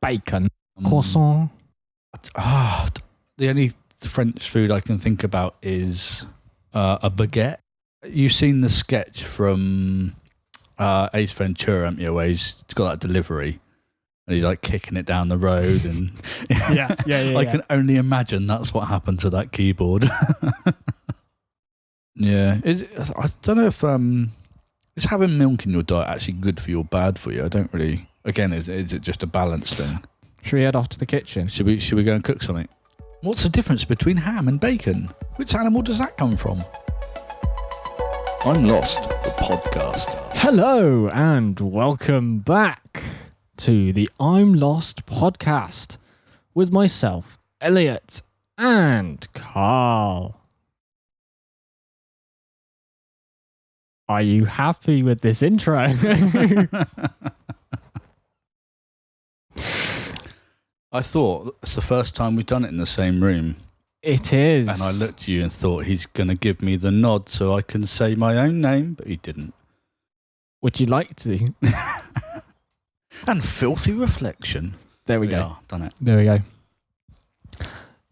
bacon, croissant. The only French food I can think about is a baguette. You've seen the sketch from Ace Ventura, haven't you, where he's got that delivery and he's like kicking it down the road, and Yeah. I can only imagine that's what happened to that keyboard. Yeah, I don't know if is having milk in your diet actually good for you or bad for you? I don't really. Again, is it just a balance thing? Should we head off to the kitchen? Should we go and cook something? What's the difference between ham and bacon? Which animal does that come from? I'm Lost, the podcaster. Hello and welcome back to the I'm Lost podcast with myself, Elliot, and Carl. Are you happy with this intro? I thought it's the first time we've done it in the same room. It is. And I looked at you and thought he's going to give me the nod so I can say my own name, but he didn't. Would you like to? And filthy reflection. There we go. Are, done it. There we go.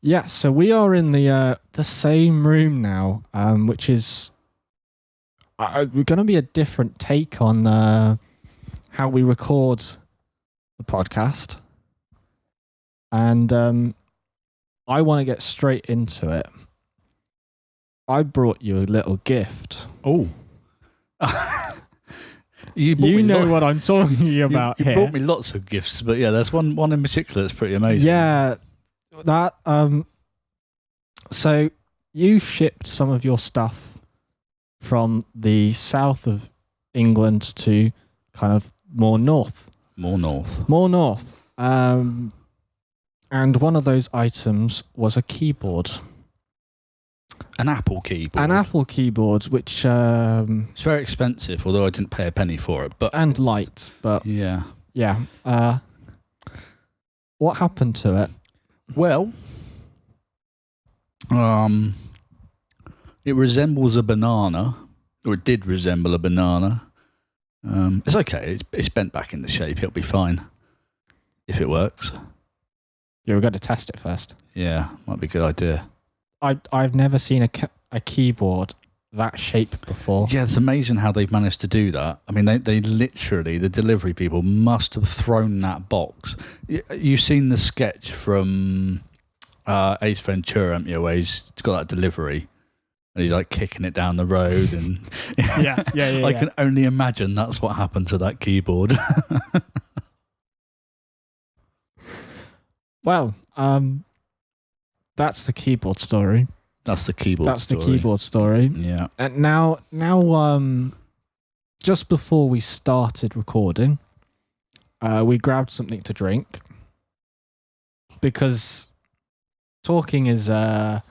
Yeah, so we are in the same room now, which is we're going to be a different take on how we record the podcast. And I want to get straight into it. I brought you a little gift. Oh. You know what I'm talking about you here. brought me lots of gifts, but yeah, there's one in particular that's pretty amazing. Yeah, that. So you shipped some of your stuff from the south of England to kind of more north. More north. And one of those items was a keyboard. An Apple keyboard. An Apple keyboard, which... it's very expensive, although I didn't pay a penny for it. And light, but... Yeah. Yeah. What happened to it? Well, it resembles a banana, or it did resemble a banana. It's okay. It's bent back into shape. It'll be fine if it works. You're going to test it first. Yeah, might be a good idea. I've never seen a keyboard that shape before. Yeah, it's amazing how they've managed to do that. I mean, they literally, the delivery people must have thrown that box. You've seen the sketch from Ace Ventura, haven't you, where he's got that delivery and he's like kicking it down the road, and yeah. I can only imagine that's what happened to that keyboard. Well, that's the keyboard story. That's the keyboard story. Yeah. And now, just before we started recording, we grabbed something to drink because talking is a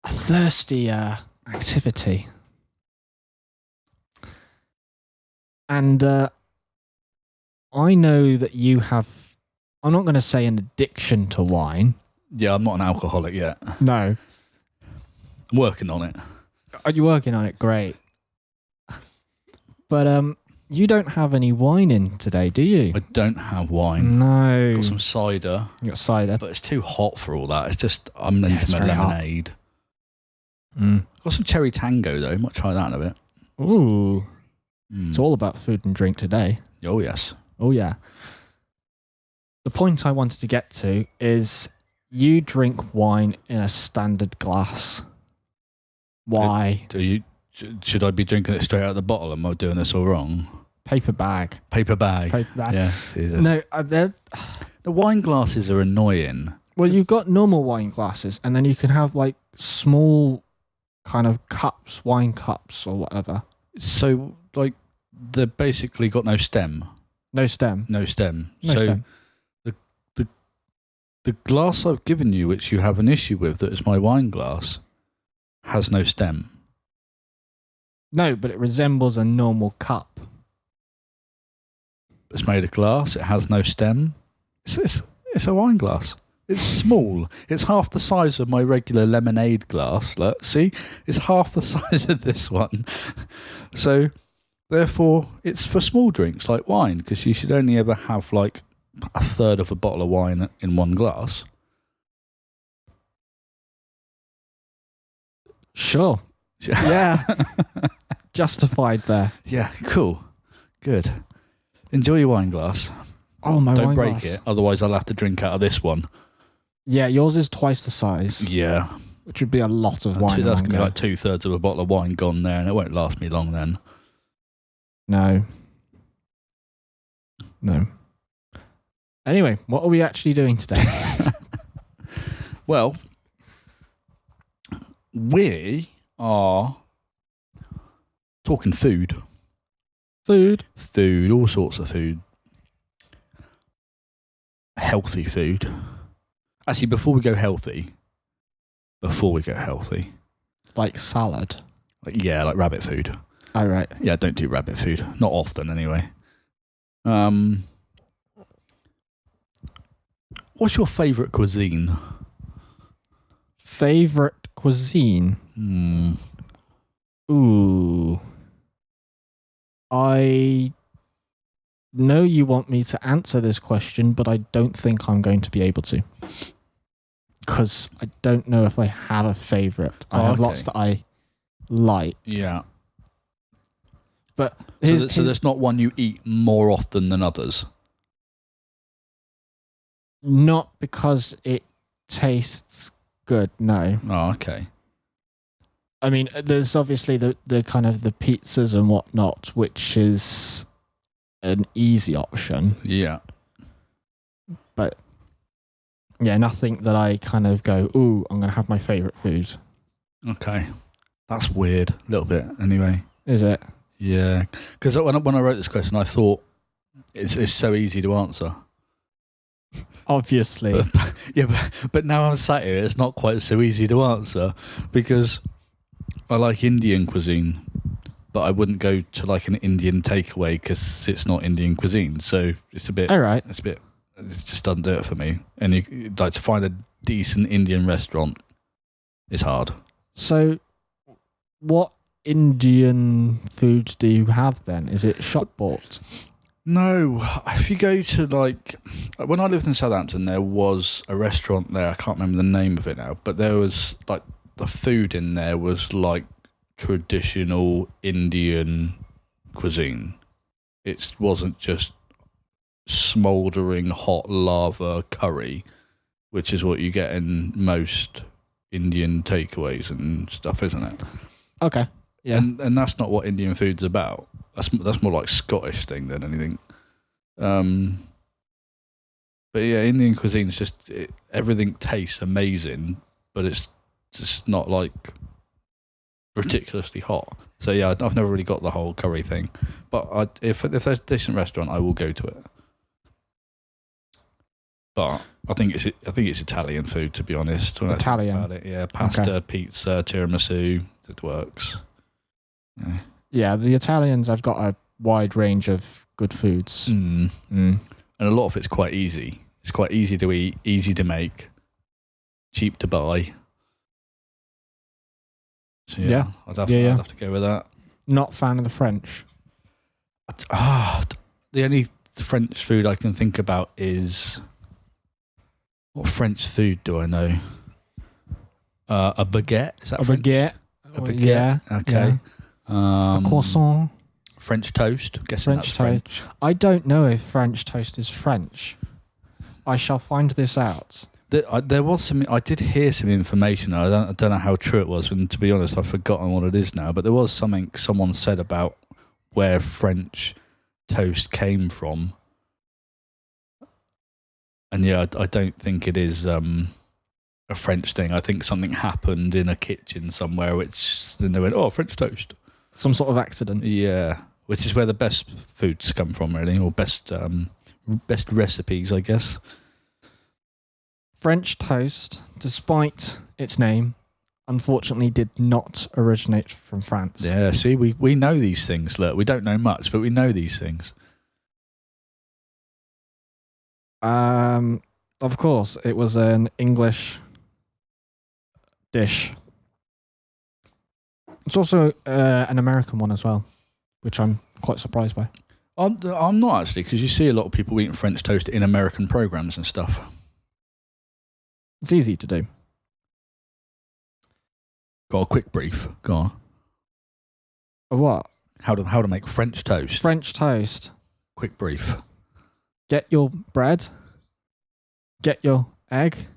thirsty activity. And I know that you have, I'm not going to say an addiction to wine. Yeah, I'm not an alcoholic yet. No. I'm working on it. Are you working on it? Great. But you don't have any wine in today, do you? I don't have wine. No. Got some cider. You got cider. But it's too hot for all that. It's just, I'm into my lemonade. Got some cherry tango, though. Might try that in a bit. Ooh. It's all about food and drink today. Oh, yes. Oh, yeah. The point I wanted to get to is you drink wine in a standard glass. Why? Should I be drinking it straight out of the bottle? Am I doing this all wrong? Paper bag. Yeah. Jesus. No, the wine glasses are annoying. Well, you've got normal wine glasses, and then you can have like small kind of cups, wine cups or whatever. So, like, they've basically got no stem. No stem. The glass I've given you, which you have an issue with, that is my wine glass, has no stem. No, but it resembles a normal cup. It's made of glass. It has no stem. It's a wine glass. It's small. It's half the size of my regular lemonade glass. Look, see? It's half the size of this one. So, therefore, it's for small drinks like wine, because you should only ever have, like, a third of a bottle of wine in one glass. Sure. Yeah. Justified there. Yeah, cool. Good. Enjoy your wine glass. Oh, my Don't wine break glass. it, otherwise I'll have to drink out of this one. Yeah, yours is twice the size. Yeah. Which would be a lot of wine. That's going to be like 2/3 of a bottle of wine gone there, and it won't last me long then. No. Anyway, what are we actually doing today? Well, we are talking food. Food, all sorts of food. Healthy food. Actually, before we go healthy, like salad. like rabbit food. Oh, right. Yeah, don't do rabbit food. Not often, anyway. What's your favourite cuisine? Favorite cuisine? Ooh. I know you want me to answer this question, but I don't think I'm going to be able to. Because I don't know if I have a favourite. I have lots that I like. Yeah. But so there's not one you eat more often than others? Not because it tastes good, no. Oh, okay. I mean, there's obviously the kind of the pizzas and whatnot, which is an easy option. Yeah. But yeah, nothing that I kind of go, ooh, I'm going to have my favourite food. Okay. That's weird. A little bit, anyway. Is it? Yeah. Because when I wrote this question, I thought it's so easy to answer. Obviously. But now I'm sat here, it's not quite so easy to answer because I like Indian cuisine, but I wouldn't go to like an Indian takeaway because it's not Indian cuisine. So it's a bit. All right. It just doesn't do it for me. And you like to find a decent Indian restaurant is hard. So, what Indian food do you have then? Is it shop bought? No, if you go to like when I lived in Southampton, there was a restaurant there. I can't remember the name of it now, but there was like the food in there was like traditional Indian cuisine. It wasn't just smouldering hot lava curry, which is what you get in most Indian takeaways and stuff, isn't it? Okay. Yeah. And that's not what Indian food's about. That's more like Scottish thing than anything. But yeah, Indian cuisine is just everything tastes amazing, but it's just not like ridiculously hot. So yeah, I've never really got the whole curry thing. But if there's a decent restaurant, I will go to it. But I think it's Italian food, to be honest. When Italian. I think about it, yeah, pasta, pizza, tiramisu, it works. Yeah. Yeah, the Italians have got a wide range of good foods. And a lot of it's quite easy. It's quite easy to eat, easy to make, cheap to buy. So yeah, I'd have to go with that. Not fan of the French. The only French food I can think about is what French food do I know? A baguette. Is that French? Baguette? A baguette. Yeah. Okay. Yeah. A croissant. French toast. I'm guessing French that's French. toast. I don't know if French toast is French. I shall find this out. There was some. I did hear some information. I don't know how true it was, and to be honest, I've forgotten what it is now. But there was something someone said about where French toast came from, and yeah, I don't think it is a French thing. I think something happened in a kitchen somewhere, which then they went, "Oh, French toast." Some sort of accident. Yeah, which is where the best foods come from, really, or best recipes, I guess. French toast, despite its name, unfortunately did not originate from France. Yeah, see, we know these things. Look, we don't know much, but we know these things. Of course, it was an English dish. It's also an American one as well, which I'm quite surprised by. I'm not actually, because you see a lot of people eating French toast in American programs and stuff. It's easy to do. Got a quick brief. Go on. Of what? How to make French toast. French toast. Quick brief. Get your bread. Get your egg.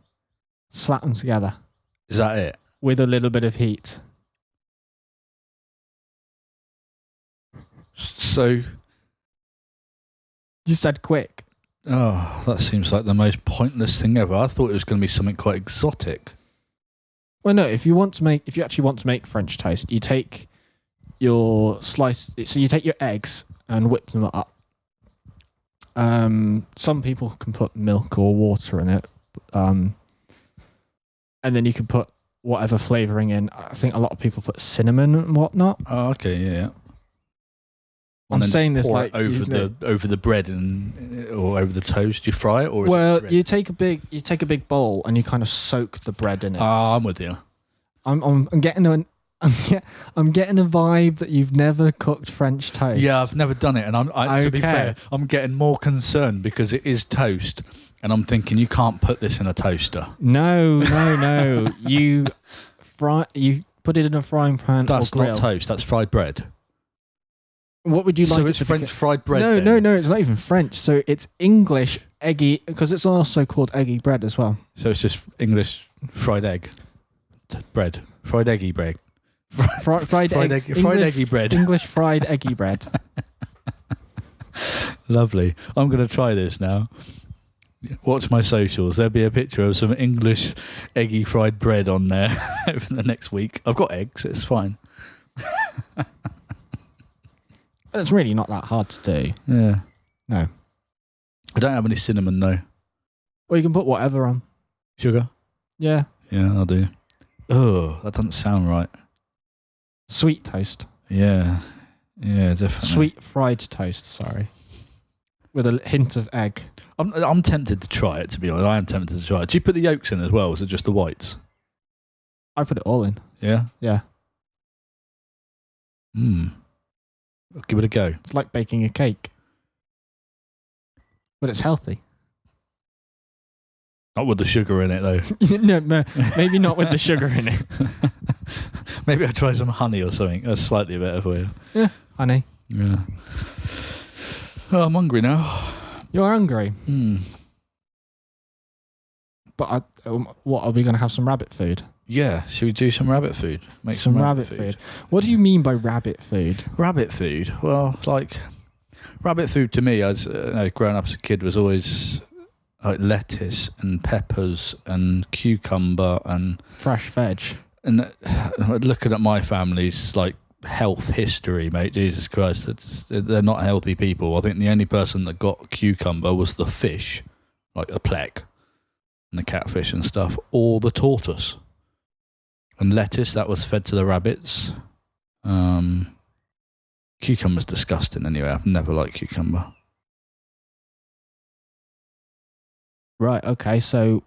Slap them together. Is that it? With a little bit of heat. So... You said quick. Oh, that seems like the most pointless thing ever. I thought it was going to be something quite exotic. Well, no. If you actually want to make French toast, you take your slice. So you take your eggs and whip them up. Some people can put milk or water in it, and then you can put whatever flavoring in. I think a lot of people put cinnamon and whatnot. Oh, okay, yeah. I'm saying this like over the bread or over the toast. You fry it, or you take a big bowl and you kind of soak the bread in it. Ah, I'm with you. I'm getting I'm getting a vibe that you've never cooked French toast. Yeah, I've never done it, and to be fair, I'm getting more concerned because it is toast, and I'm thinking you can't put this in a toaster. No. You put it in a frying pan. That's or grill. not toast. That's fried bread. What would you like? So it's French fried bread. No, it's not even French. So it's English eggy, because it's also called eggy bread as well. So it's just English fried egg bread, fried eggy bread, fried eggy bread, English fried eggy bread. Lovely. I'm going to try this now. Watch my socials. There'll be a picture of some English eggy fried bread on there over the next week. I've got eggs. It's fine. It's really not that hard to do. Yeah. No. I don't have any cinnamon though. Well, you can put whatever on. Sugar? Yeah. Yeah, I'll do. Oh, that doesn't sound right. Sweet toast. Yeah. Yeah, definitely. Sweet fried toast, sorry. With a hint of egg. I'm tempted to try it, to be honest. I am tempted to try it. Do you put the yolks in as well, or is it just the whites? I put it all in. Yeah? Yeah. Give it a go. It's like baking a cake. But it's healthy. Not with the sugar in it, though. No, maybe not with the sugar in it. Maybe I'll try some honey or something. That's slightly better for you. Yeah, honey. Yeah. Oh, I'm hungry now. You're hungry? But what, are we going to have some rabbit food? Yeah, should we do some rabbit food? Make some rabbit food. What do you mean by rabbit food? Rabbit food? Well, like, rabbit food to me, as growing up as a kid, was always like lettuce and peppers and cucumber and fresh veg. And looking at my family's like health history, mate, Jesus Christ, they're not healthy people. I think the only person that got cucumber was the fish, like the plec and the catfish and stuff, or the tortoise. And lettuce, that was fed to the rabbits. Cucumber's disgusting anyway. I've never liked cucumber. Right, okay, so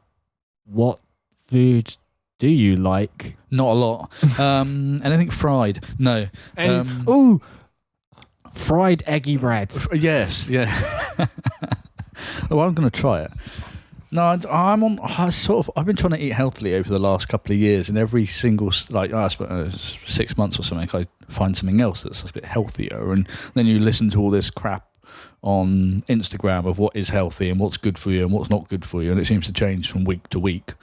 what food do you like? Not a lot. Anything fried? No. Fried eggy bread. Yes, yeah. Well, I'm going to try it. No, I've been trying to eat healthily over the last couple of years, and every single 6 months or something, I find something else that's a bit healthier, and then you listen to all this crap on Instagram of what is healthy and what's good for you and what's not good for you, and it seems to change from week to week,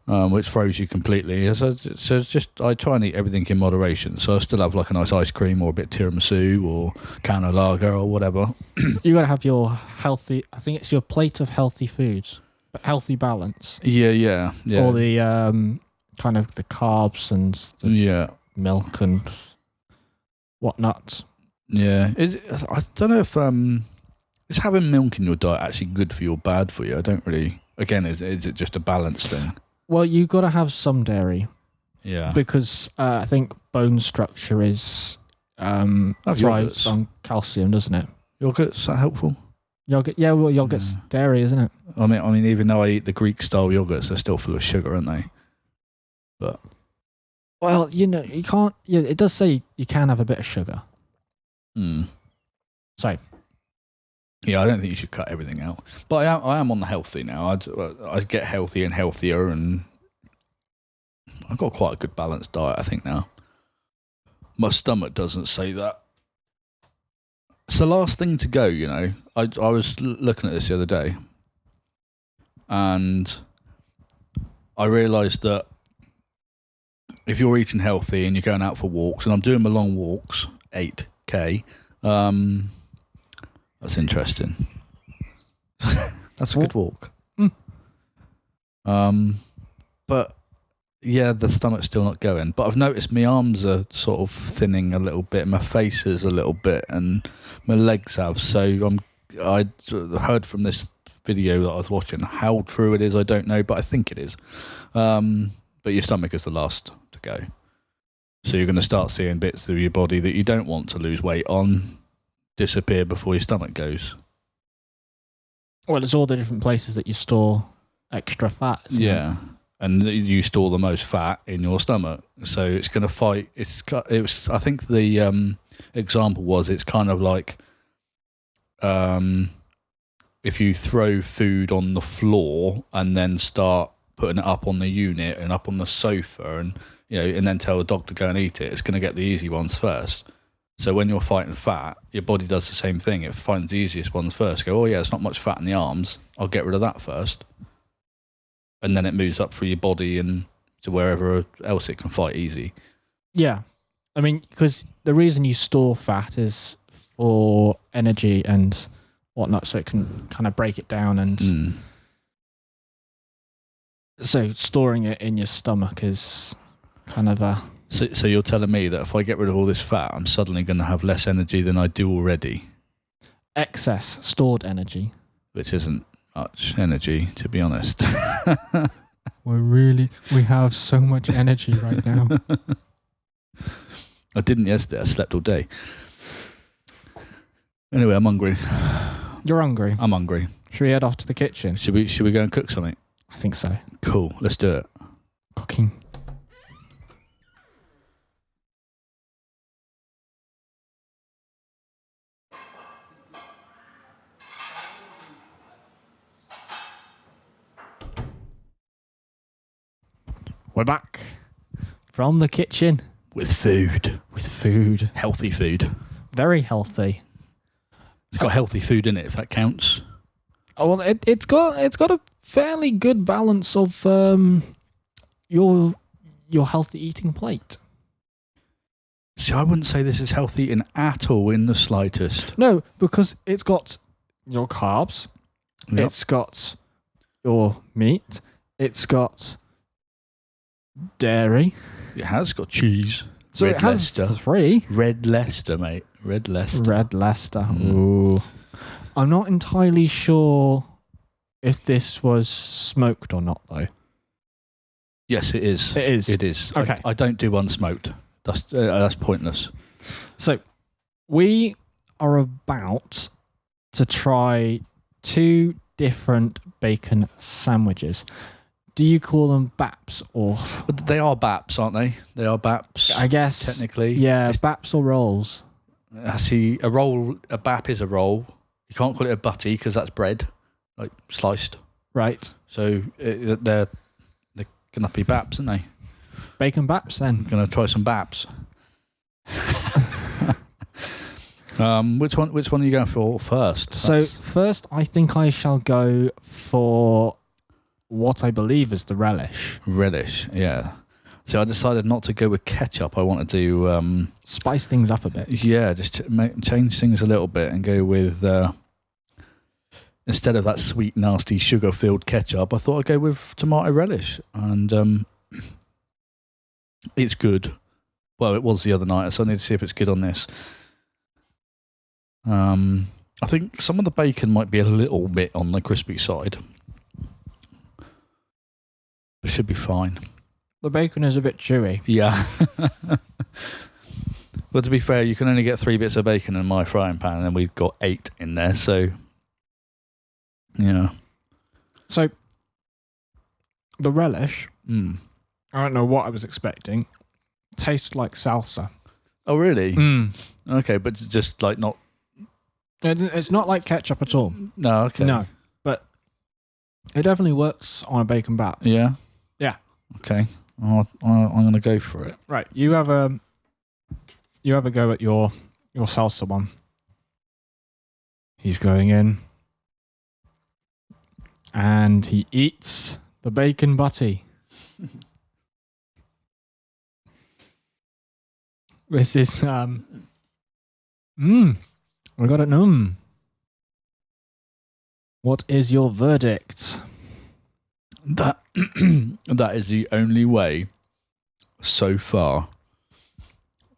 which throws you completely. So it's just, I try and eat everything in moderation. So I still have like a nice ice cream or a bit of tiramisu or can of lager or whatever. You got to have your healthy, I think it's your plate of healthy foods, but healthy balance. Yeah. All the kind of the carbs and the milk and whatnot. Yeah, I don't know if is having milk in your diet actually good for you or bad for you. I don't really. Again, is it just a balance thing? Well, you've got to have some dairy. Yeah, because I think bone structure is thrives on calcium, doesn't it? Yogurt's that helpful? Yogurt, yeah. Well, yogurt's dairy, isn't it? I mean, even though I eat the Greek style yogurts, they're still full of sugar, aren't they? But well, you can't. It does say you can have a bit of sugar. Hmm. So Yeah, I don't think you should cut everything out. But I am on the healthy now. I get healthier and healthier, and I've got quite a good balanced diet, I think, now. My stomach doesn't say that. It's the last thing to go, you know. I was looking at this the other day, and I realised that if you're eating healthy and you're going out for walks, and I'm doing my long walks, 8K, that's interesting. That's a good walk. But yeah, the stomach's still not going. But I've noticed my arms are sort of thinning a little bit, my face is a little bit, and my legs have. So I heard from this video that I was watching. How true it is, I don't know, but I think it is. But your stomach is the last to go. So you're going to start seeing bits of your body that you don't want to lose weight on disappear before your stomach goes. Well, it's all the different places that you store extra fat. Yeah. And you store the most fat in your stomach. So it's going to fight. I think the example was, it's kind of like if you throw food on the floor and then start putting it up on the unit and up on the sofa, and and then tell the dog to go and eat it, it's going to get the easy ones first. So when you're fighting fat, your body does the same thing. It finds the easiest ones first. Go, oh yeah, it's not much fat in the arms. I'll get rid of that first. And then it moves up through your body and to wherever else it can fight easy. Yeah. I mean, because the reason you store fat is for energy and whatnot, so it can kind of break it down. And so storing it in your stomach is kind of a... So you're telling me that if I get rid of all this fat, I'm suddenly going to have less energy than I do already? Excess stored energy. Which isn't much energy, to be honest. We have so much energy right now. I didn't yesterday. I slept all day. Anyway, I'm hungry. You're hungry? I'm hungry. Should we head off to the kitchen? Should we go and cook something? I think so. Cool. Let's do it. Cooking. We're back from the kitchen with food. Healthy food. Very healthy. It's got healthy food in it, if that counts. Oh, well, it's got a fairly good balance of your healthy eating plate. See, I wouldn't say this is healthy eating at all in the slightest. No, because it's got your carbs. Yep. It's got your meat. It's got dairy. It has got cheese. So it has 3. Red Leicester, mate. Red Leicester. Red Leicester. Ooh. I'm not entirely sure if this was smoked or not, though. Yes, it is. It is. It is. Okay. I don't do unsmoked. That's pointless. So we are about to try 2 different bacon sandwiches. Do you call them baps or? They are baps, aren't they? They are baps. I guess technically. Yeah, baps or rolls. I see a roll. A bap is a roll. You can't call it a butty because that's bread, like sliced. Right. So they're gonna be baps, aren't they? Bacon baps, then. I'm gonna try some baps. Which one are you going for first? So first, I think I shall go for what I believe is the relish. Relish, yeah. So I decided not to go with ketchup. I wanted to spice things up a bit. Yeah, just change things a little bit and go with instead of that sweet, nasty, sugar-filled ketchup. I thought I'd go with tomato relish, and it's good. Well, it was the other night, so I need to see if it's good on this. I think some of the bacon might be a little bit on the crispy side. It should be fine. The bacon is a bit chewy. Yeah. But to be fair, you can only get 3 bits of bacon in my frying pan, and we've got 8 in there, so yeah. So the relish, I don't know what I was expecting. Tastes like salsa. Oh, really? Okay, but just like not It's not like ketchup at all. No, okay. No, but it definitely works on a bacon bat. Yeah? Yeah. Okay. I'm going to go for it. Right, you have a go at your salsa one. He's going in, and he eats the bacon butty. This is we got it. What is your verdict? That that is the only way so far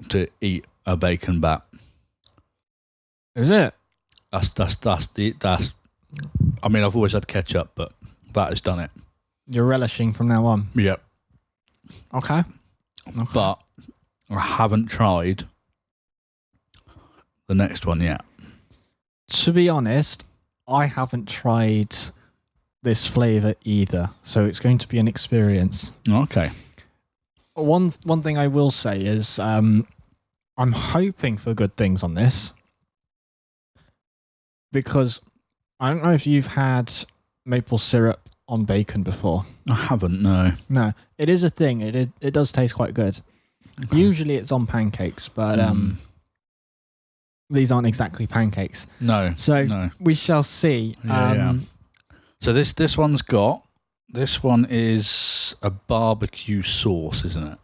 to eat a bacon bat. Is it? That's. I mean, I've always had ketchup, but that has done it. You're relishing from now on. Yep. Okay. But I haven't tried the next one yet. To be honest, I haven't tried this flavour either, so it's going to be an experience. Okay. One thing I will say is I'm hoping for good things on this, because I don't know if you've had maple syrup on bacon before. I haven't, no. No, it is a thing. It does taste quite good. Okay. Usually it's on pancakes, but these aren't exactly pancakes. No. So no. we shall see. Yeah. So this one is a barbecue sauce, isn't it?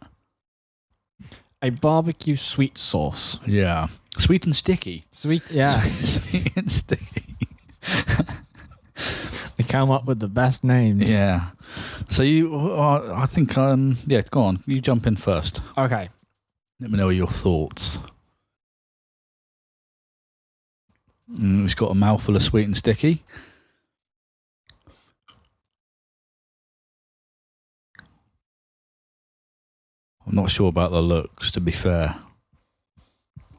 A barbecue sweet sauce. Yeah. Sweet and sticky. Sweet, yeah. Sweet and sticky. They come up with the best names. Yeah. So I think, yeah, go on. You jump in first. Okay. Let me know your thoughts. It's got a mouthful of sweet and sticky. I'm not sure about the looks, to be fair.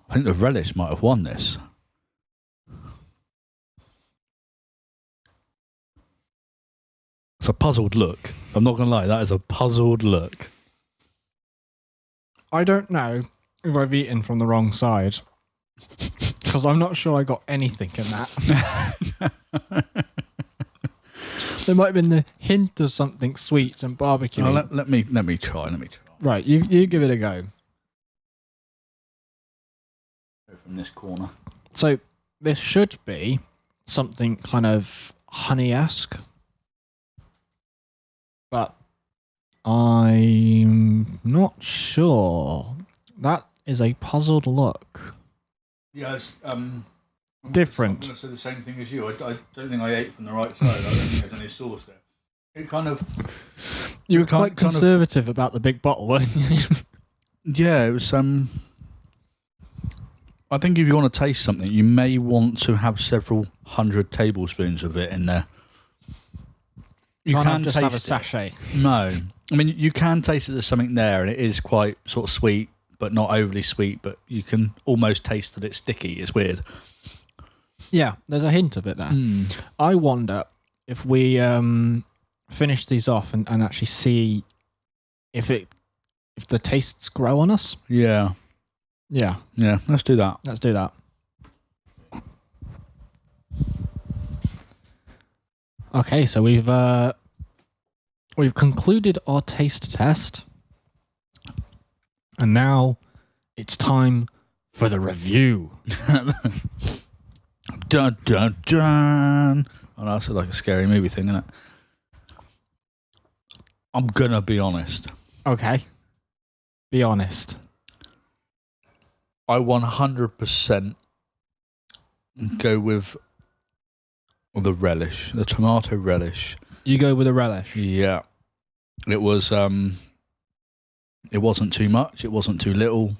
I think the relish might have won this. It's a puzzled look. I'm not going to lie, that is a puzzled look. I don't know if I've eaten from the wrong side, because I'm not sure I got anything in that. There might have been the hint of something sweet and barbecue. Oh, let me try. Right, you give it a go. Go from this corner. So this should be something kind of honey-esque, but I'm not sure. That is a puzzled look. Yeah, it's Different. I'm going to say the same thing as you. I don't think I ate from the right side. I don't think there's any sauce there. It kind of... You were quite conservative about the big bottle, weren't you? Yeah, it was... I think if you want to taste something, you may want to have several hundred tablespoons of it in there. You can't just have a sachet. No. I mean, you can taste that there's something there, and it is quite sort of sweet, but not overly sweet, but you can almost taste that it's sticky. It's weird. Yeah, there's a hint of it there. I wonder if we finish these off and actually see if the tastes grow on us. Yeah. Yeah. Yeah, let's do that. Let's do that. Okay, so we've concluded our taste test, and now it's time for the review. Dun dun dun! Oh, that's like a scary movie thing, isn't it? I'm gonna be honest. Okay. Be honest. I 100% go with the relish, the tomato relish. You go with a relish. Yeah, it was. It wasn't too much. It wasn't too little.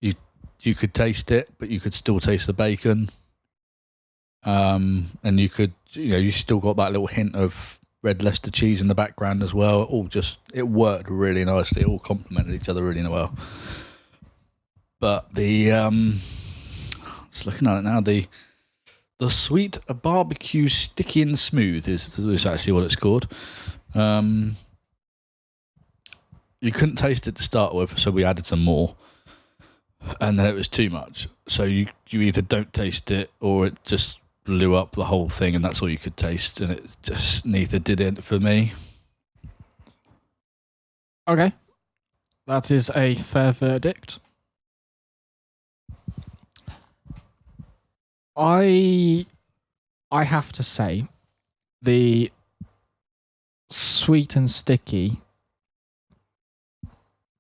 You could taste it, but you could still taste the bacon. And you could, you still got that little hint of red Leicester cheese in the background as well. It worked really nicely. It all complemented each other really well. But just looking at it now, the sweet barbecue sticky and smooth is actually what it's called. You couldn't taste it to start with, so we added some more. and then it was too much. So you either don't taste it or it just blew up the whole thing, and that's all you could taste, and it just neither did it for me. Okay. That is a fair verdict. I have to say, the sweet and sticky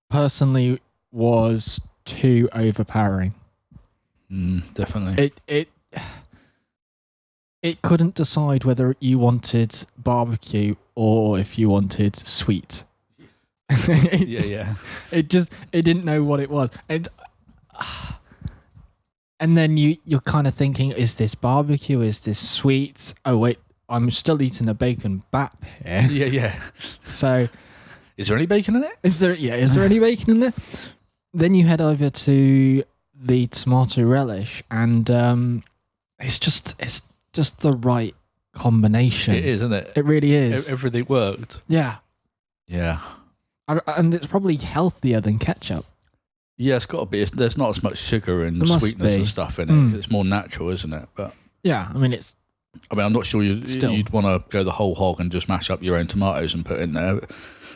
personally was too overpowering. Definitely. It couldn't decide whether you wanted barbecue or if you wanted sweet. Yeah. It didn't know what it was. And then you're kind of thinking, is this barbecue? Is this sweet? Oh wait, I'm still eating a bacon bap here. Yeah. So, is there any bacon in it? Is there any bacon in there? Then you head over to the tomato relish, and it's just the right combination. It is, isn't it? It really is. Everything worked. Yeah. Yeah. And it's probably healthier than ketchup. Yeah, it's got to be. There's not as much sugar and sweetness and stuff in it. It's more natural, isn't it? But yeah, I mean, I'm not sure you'd want to go the whole hog and just mash up your own tomatoes and put in there.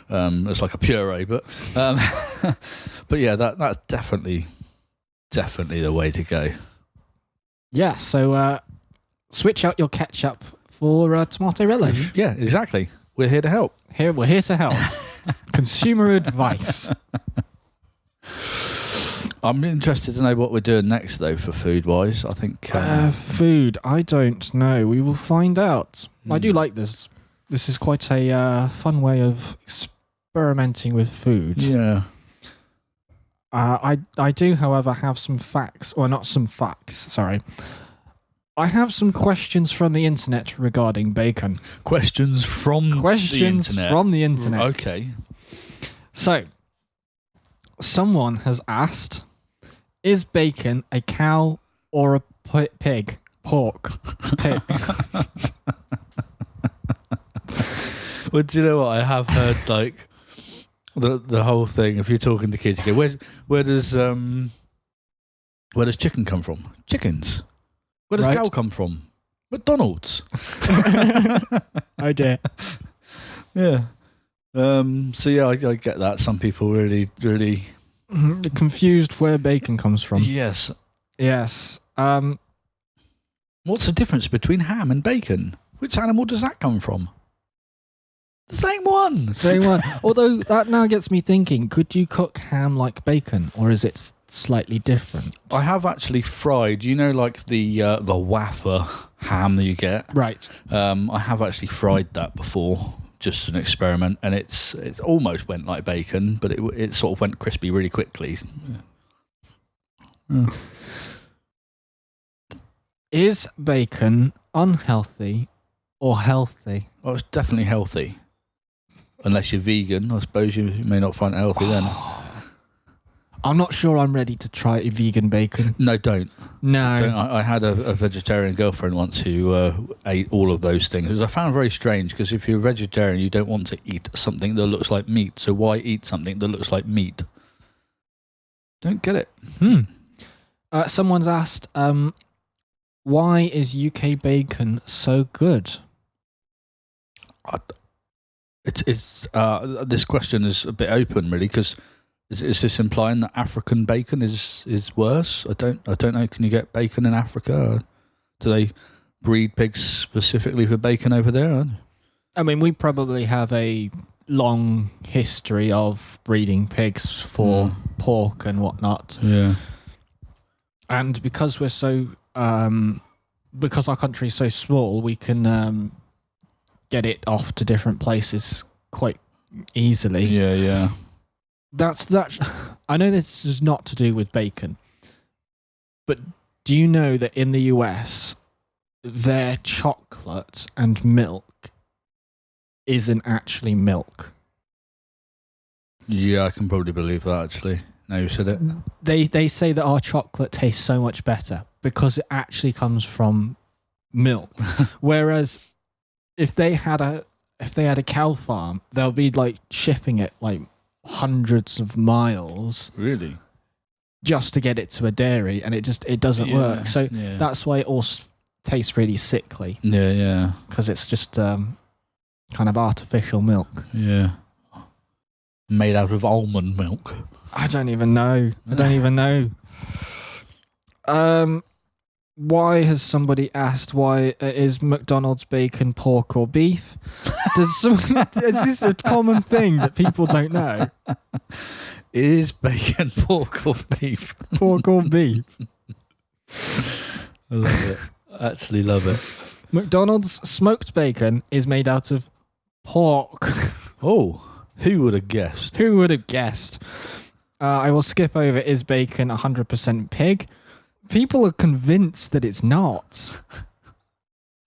It's like a puree, but but yeah, that's definitely the way to go. Yeah. So switch out your ketchup for tomato relish. Yeah, exactly. We're here to help. We're here to help. Consumer advice. I'm interested to know what we're doing next, though, for food-wise. I think... food, I don't know. We will find out. I do like this. This is quite a fun way of experimenting with food. Yeah. I do, however, have some facts. Or not some facts, sorry. I have some questions from the internet regarding bacon. Questions from the internet? Okay. So, someone has asked, is bacon a cow or a pig? Pork. Pig. Well, do you know what? I have heard, like, the whole thing. If you're talking to kids, you go, where does chicken come from? Chickens. Where does cow come from? McDonald's. Oh dear. Yeah. So yeah, I get that. Some people really confused where bacon comes from. Yes. What's the difference between ham and bacon? Which animal does that come from? The same one. Same one. Although that now gets me thinking, could you cook ham like bacon, or is it slightly different? I have actually fried, like the wafer ham that you get. Right. I have actually fried that before, just an experiment, and it almost went like bacon, but it sort of went crispy really quickly. Yeah. Is bacon unhealthy or healthy? Oh, it's definitely healthy. Unless you're vegan, I suppose you may not find it healthy then. I'm not sure I'm ready to try vegan bacon. No, don't. No. Don't. I had a vegetarian girlfriend once who ate all of those things, which I found very strange, because if you're a vegetarian, you don't want to eat something that looks like meat. So why eat something that looks like meat? Don't get it. Someone's asked, why is UK bacon so good? This question is a bit open, really, because is this implying that African bacon is worse? I don't know. Can you get bacon in Africa? Do they breed pigs specifically for bacon over there? I mean, we probably have a long history of breeding pigs for pork and whatnot. Yeah. And because we're so, because our country is so small, we can get it off to different places quite easily. Yeah. That's. I know this is not to do with bacon, but do you know that in the US, their chocolate and milk isn't actually milk? Yeah, I can probably believe that, actually. Now you said it. They say that our chocolate tastes so much better because it actually comes from milk. Whereas if they had a cow farm, they'll be like shipping it like hundreds of miles. Really? just to get it to a dairy, and it doesn't work. So that's why it all tastes really sickly. Yeah. Because it's just kind of artificial milk. Yeah. Made out of almond milk. I don't even know. Why has somebody asked why is McDonald's bacon pork or beef? Is this a common thing that people don't know? Is bacon pork or beef? Pork or beef? I love it. I actually love it. McDonald's smoked bacon is made out of pork. Oh, who would have guessed? Who would have guessed? I will skip over is bacon 100% pig. People are convinced that it's not.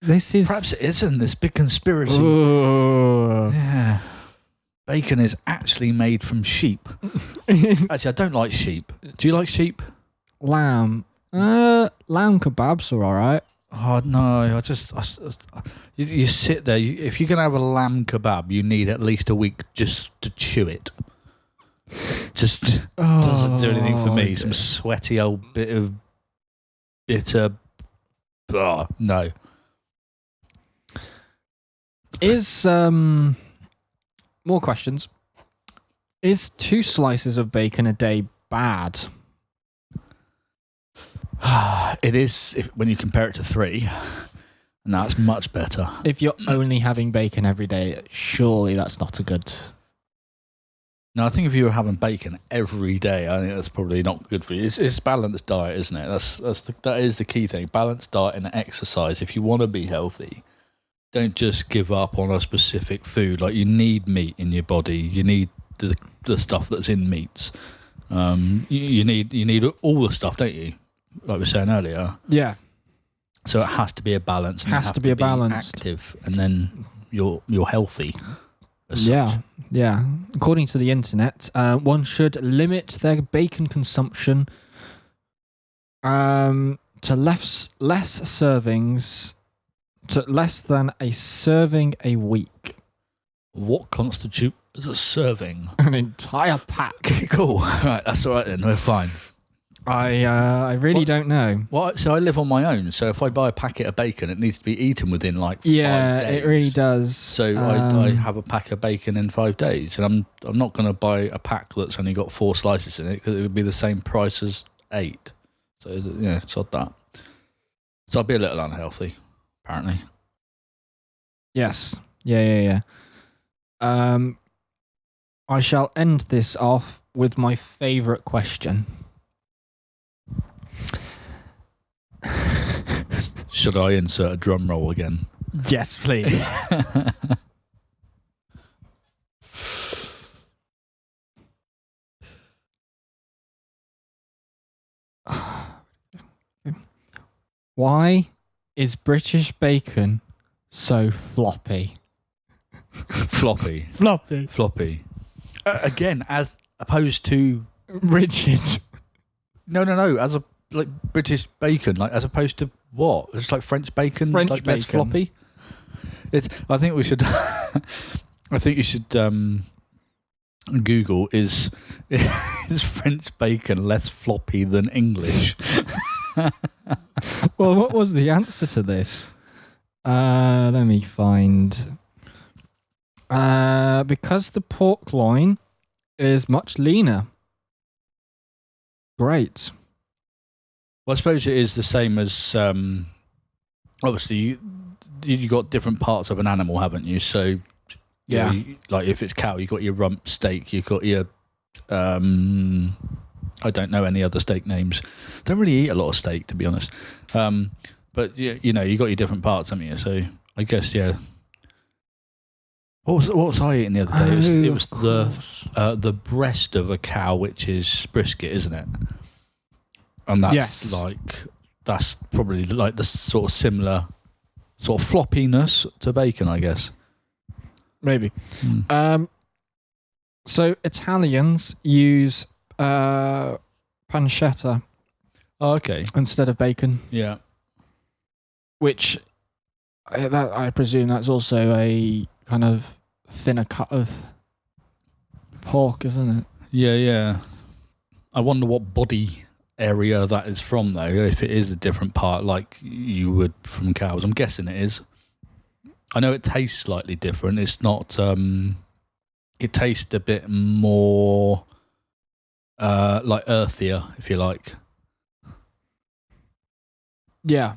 Perhaps it isn't this big conspiracy. Ooh. Yeah. Bacon is actually made from sheep. Actually, I don't like sheep. Do you like sheep? Lamb. Lamb kebabs are all right. Oh no! You sit there. If you're gonna have a lamb kebab, you need at least a week just to chew it. Just doesn't do anything for me. Dear. Some sweaty old bit of bitter. Oh, no. Is more questions? Is 2 slices of bacon a day bad? It is when you compare it to 3, and that's much better. If you're only having bacon every day, surely that's not a good. No, I think if you were having bacon every day, I think that's probably not good for you. It's balanced diet, isn't it? That is the key thing. Balanced diet and exercise. If you want to be healthy, don't just give up on a specific food. Like, you need meat in your body. You need the stuff that's in meats. You need all the stuff, don't you? Like we were saying earlier. Yeah. So it has to be a balance. And has to be a balance. Active, and then you're healthy. Yeah. According to the internet, one should limit their bacon consumption to less servings, to less than a serving a week. What constitutes a serving? An entire pack. Cool. Right, that's all right then. We're fine. I really don't know. Well, so I live on my own. So if I buy a packet of bacon, it needs to be eaten within 5 days. Yeah, it really does. So I have a pack of bacon in 5 days, and I'm not going to buy a pack that's only got 4 slices in it, because it would be the same price as 8. So it's odd that. So I'll be a little unhealthy, apparently. Yes. Yeah. I shall end this off with my favourite question. Should I insert a drum roll again? Yes, please. Why is British bacon so floppy? Floppy. Again, as opposed to rigid. No. As a British bacon, as opposed to what? It's like French bacon, less floppy. I think we should. I think you should Google is French bacon less floppy than English? Well, what was the answer to this? Let me find. Because the pork loin is much leaner. Great. Well, I suppose it is the same as obviously you got different parts of an animal, haven't you? So yeah, like if it's cow, you got your rump steak, you got your I don't know any other steak names. Don't really eat a lot of steak, to be honest. But you got your different parts, haven't you? So I guess What was I eating the other day? It was the breast of a cow, which is brisket, isn't it? And that's that's probably like the sort of similar sort of floppiness to bacon, I guess. Maybe. So Italians use pancetta. Oh, okay. Instead of bacon. Yeah. Which I presume that's also a kind of thinner cut of pork, isn't it? Yeah. I wonder what body area that is from, though, if it is a different part like you would from cows. I'm guessing it is. I know it tastes slightly different. It's not... it tastes a bit more like earthier, if you like. Yeah.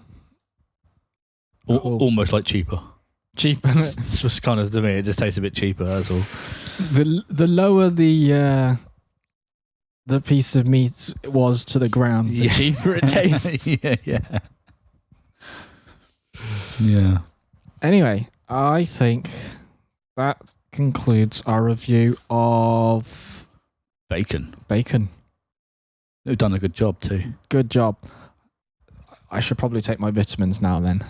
Cool. Almost like cheaper. Cheaper. It's just kind of, to me, it just tastes a bit cheaper, that's all. The lower the piece of meat was to the ground, the cheaper it tastes. Yeah. Anyway, I think that concludes our review of Bacon. They've done a good job too. Good job. I should probably take my vitamins now then.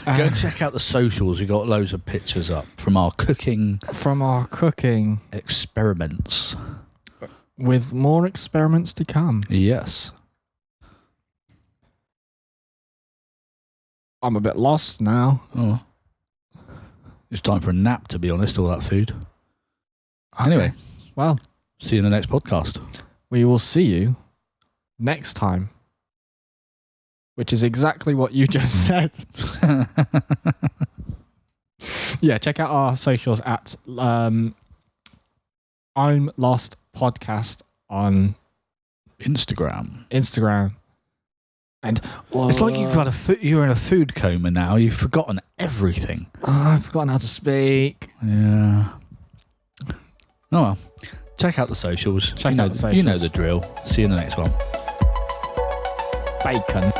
Go check out the socials. We got loads of pictures up from our cooking experiments. With more experiments to come. Yes. I'm a bit lost now. Oh. It's time for a nap, to be honest, all that food. Okay. Anyway. Well, see you in the next podcast. We will see you next time. Which is exactly what you just said. Yeah, check out our socials at I'm Lost Podcast on Instagram. And it's like you're in a food coma now. You've forgotten everything. Oh, I've forgotten how to speak. Yeah. Oh well. Check out the socials. You know the drill. See you in the next one. Bacon.